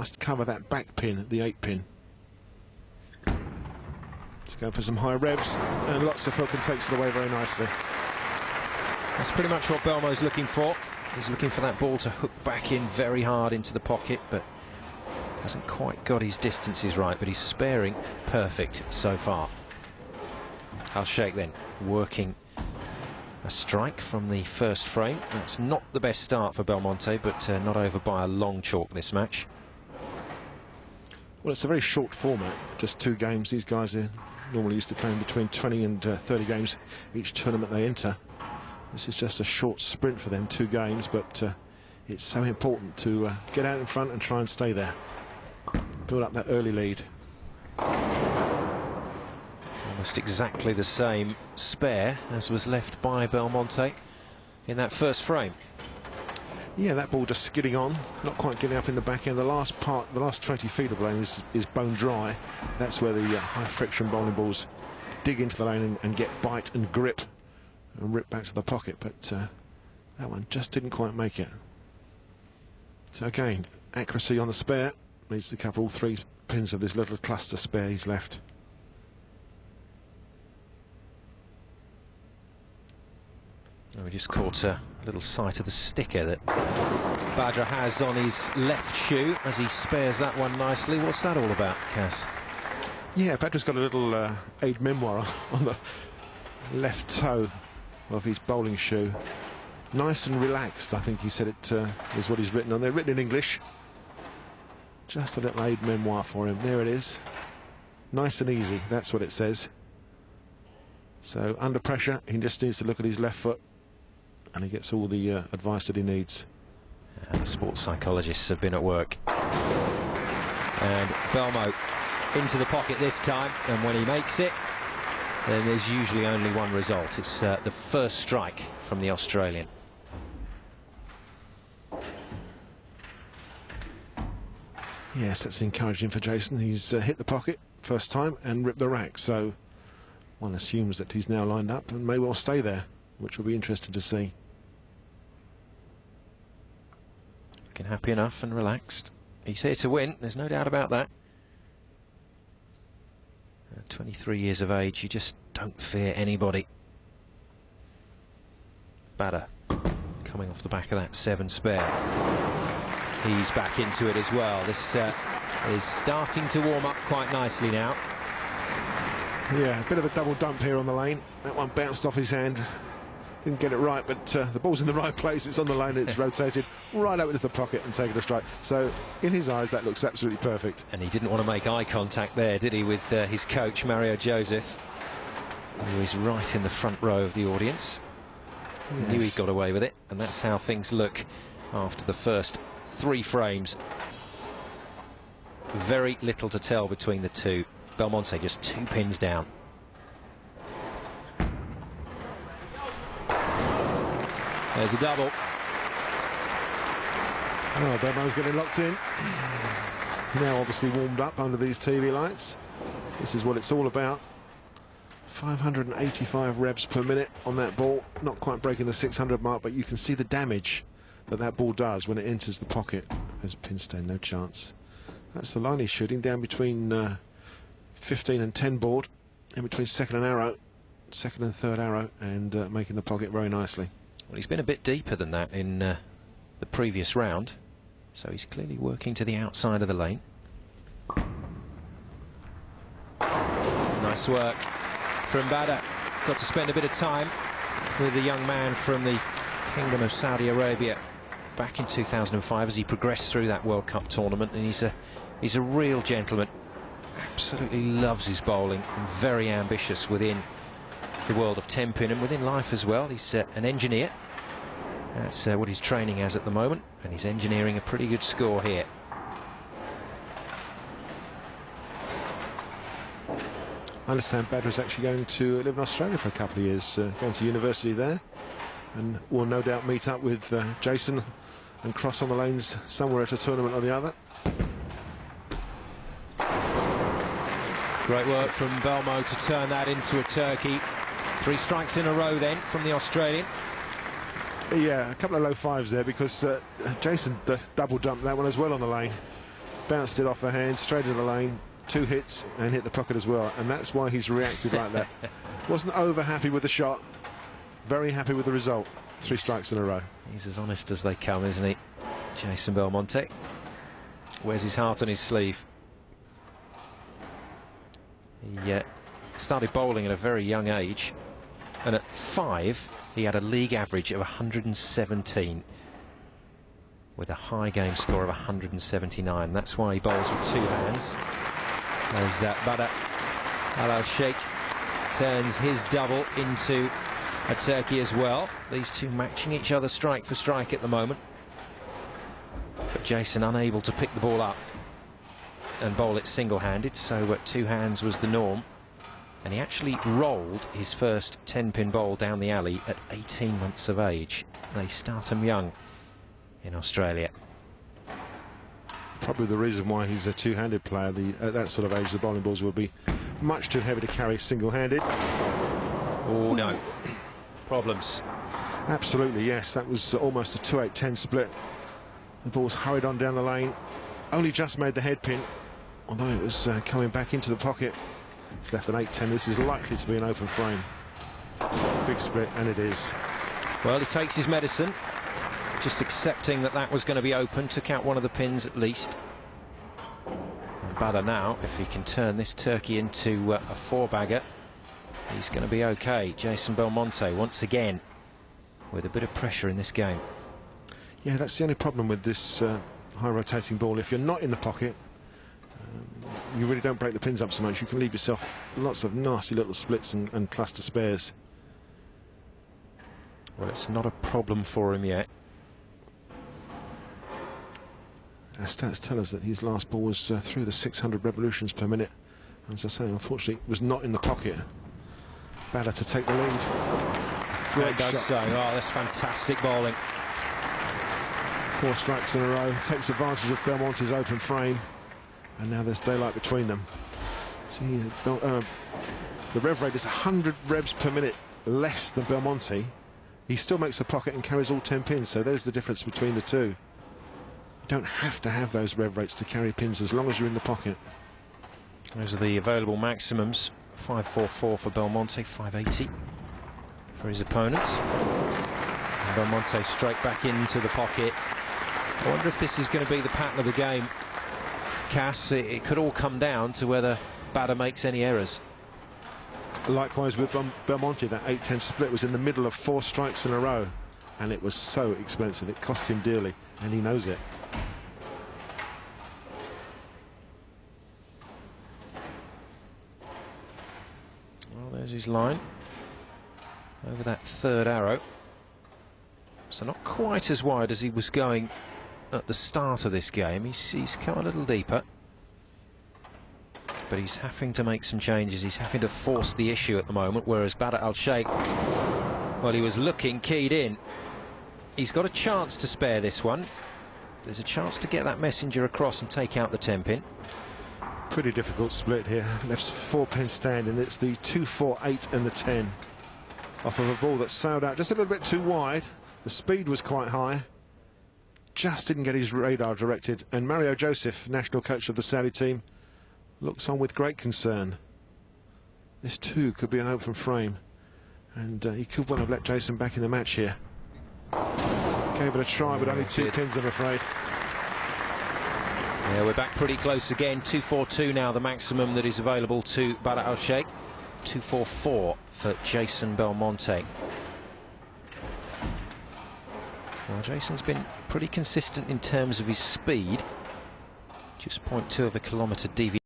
must cover that back pin, the 8-pin. Just going for some high revs, and lots of hook and takes it away very nicely. That's pretty much what Belmo's looking for. He's looking for that ball to hook back in very hard into the pocket, but hasn't quite got his distances right, but he's sparing perfect so far. Sheikh then working a strike from the first frame. That's not the best start for Belmonte, but not over by a long chalk this match. Well, it's a very short format, just 2 games. These guys are normally used to playing between 20 and 30 games each tournament they enter. This is just a short sprint for them, 2 games, but it's so important to get out in front and try and stay there. Build up that early lead. Almost exactly the same spare as was left by Belmonte in that first frame. Yeah, that ball just skidding on, not quite getting up in the back end. The last part, the last 20 feet of the lane is bone dry. That's where the high friction bowling balls dig into the lane and get bite and grip and rip back to the pocket, but that one just didn't quite make it. So again, accuracy on the spare, needs to cover all 3 pins of this little cluster spare he's left. Oh, we just caught a little sight of the sticker that Badr has on his left shoe as he spares that one nicely. What's that all about, Cass? Yeah, Badr's got a little aid memoir on the left toe of his bowling shoe. Nice and relaxed, I think he said it is what he's written on there. Written in English. Just a little aid memoir for him. There it is. Nice and easy, that's what it says. So under pressure, he just needs to look at his left foot and he gets all the advice that he needs. The sports psychologists have been at work. And Belmo into the pocket this time, and when he makes it, then there's usually only one result. It's the first strike from the Australian. Yes, that's encouraging for Jason. He's hit the pocket first time and ripped the rack, so one assumes that he's now lined up and may well stay there, which will be interesting to see. Looking happy enough and relaxed. He's here to win, there's no doubt about that. 23 years of age, you just don't fear anybody. Badr coming off the back of that 7 spare. He's back into it as well. This is starting to warm up quite nicely now. Yeah, a bit of a double dump here on the lane. That one bounced off his hand. Didn't get it right, but the ball's in the right place. It's on the lane, it's rotated right up into the pocket and taken a strike. So in his eyes, that looks absolutely perfect. And he didn't want to make eye contact there, did he, with his coach, Mario Joseph, who is right in the front row of the audience. Yes. Knew he got away with it, and that's how things look after the first 3 frames. Very little to tell between the two. Belmonte just 2 pins down. There's a double. Oh, Belmo's getting locked in. Now obviously warmed up under these TV lights. This is what it's all about. 585 revs per minute on that ball. Not quite breaking the 600 mark, but you can see the damage that ball does when it enters the pocket. There's a pin stand, no chance. That's the line he's shooting, down between 15 and 10 board, in between second and third arrow, and making the pocket very nicely. Well, he's been a bit deeper than that in the previous round, so he's clearly working to the outside of the lane. Nice work from Badr. Got to spend a bit of time with the young man from the Kingdom of Saudi Arabia back in 2005 as he progressed through that World Cup tournament, and he's a real gentleman. Absolutely loves his bowling and very ambitious within the world of Tenpin and within life as well. He's an engineer. That's what he's training as at the moment, and he's engineering a pretty good score here. I understand Badr's actually going to live in Australia for a couple of years, going to university there, and will no doubt meet up with Jason and cross on the lanes somewhere at a tournament or the other. Great work from Belmo to turn that into a turkey. 3 strikes in a row then from the Australian. Yeah, a couple of low 5s there because Jason double dumped that one as well on the lane. bounced it off the hand, straight into the lane, 2 hits and hit the pocket as well, and that's why he's reacted like that. Wasn't over happy with the shot, very happy with the result. 3 strikes in a row. He's as honest as they come, isn't he? Jason Belmonte wears his heart on his sleeve. He started bowling at a very young age, and at 5 he had a league average of 117 with a high game score of 179. That's why he bowls with 2 hands. As Badr Sheikh turns his double into a turkey as well. These two matching each other strike for strike at the moment. But Jason unable to pick the ball up and bowl it single-handed, so 2 hands was the norm. And he actually rolled his first 10-pin bowl down the alley at 18 months of age. They start him young in Australia. Probably the reason why he's a 2-handed player. At that sort of age, the bowling balls will be much too heavy to carry single-handed. Oh no, problems. Absolutely, yes. That was almost a 2-8-10 split. The ball's hurried on down the lane. Only just made the head pin, although it was coming back into the pocket. It's left an 8-10. This is likely to be an open frame. Big split, and it is. Well, he takes his medicine, just accepting that that was going to be open. Took out one of the pins at least. And Badr now, if he can turn this turkey into a 4-bagger, he's going to be okay. Jason Belmonte once again with a bit of pressure in this game. Yeah, that's the only problem with this high rotating ball. If you're not in the pocket, you really don't break the pins up so much. You can leave yourself lots of nasty little splits and cluster spares. Well, it's not a problem for him yet. Our stats tell us that his last ball was through the 600 revolutions per minute. As I say, unfortunately, was not in the pocket. Badr to take the lead. Great shot. So. Oh, that's fantastic bowling. 4 strikes in a row. Takes advantage of Belmonte's open frame. And now there's daylight between them. See, the rev rate is 100 revs per minute less than Belmonte. He still makes the pocket and carries all 10 pins, so there's the difference between the two. You don't have to have those rev rates to carry pins as long as you're in the pocket. Those are the available maximums. 544 for Belmonte, 580 for his opponent. And Belmonte straight back into the pocket. I wonder if this is going to be the pattern of the game. Cass, it could all come down to whether Badr makes any errors. Likewise with Belmonte, that 8-10 split was in the middle of 4 strikes in a row, and it was so expensive. It cost him dearly, and he knows it. Well, there's his line over that 3rd arrow. So not quite as wide as he was going at the start of this game. He's come a little deeper, but he's having to make some changes. He's having to force the issue at the moment, whereas Badr Sheikh, well, he was looking keyed in. He's got a chance to spare this one. There's a chance to get that messenger across and take out the 10-pin. Pretty difficult split here. Left 4-pin stand, and it's the 2, 4, 8 and the 10 off of a ball that sailed out just a little bit too wide. The speed was quite high. Just didn't get his radar directed, and Mario Joseph, national coach of the Saudi team, looks on with great concern. This too could be an open frame, and he could well have let Jason back in the match here. Gave it a try, but only 2 pins, I'm afraid. Yeah, we're back pretty close again. 242 now, the maximum that is available to Badr Sheikh. 244 for Jason Belmonte. Well, Jason's been pretty consistent in terms of his speed. Just 0.2 of a kilometre deviation.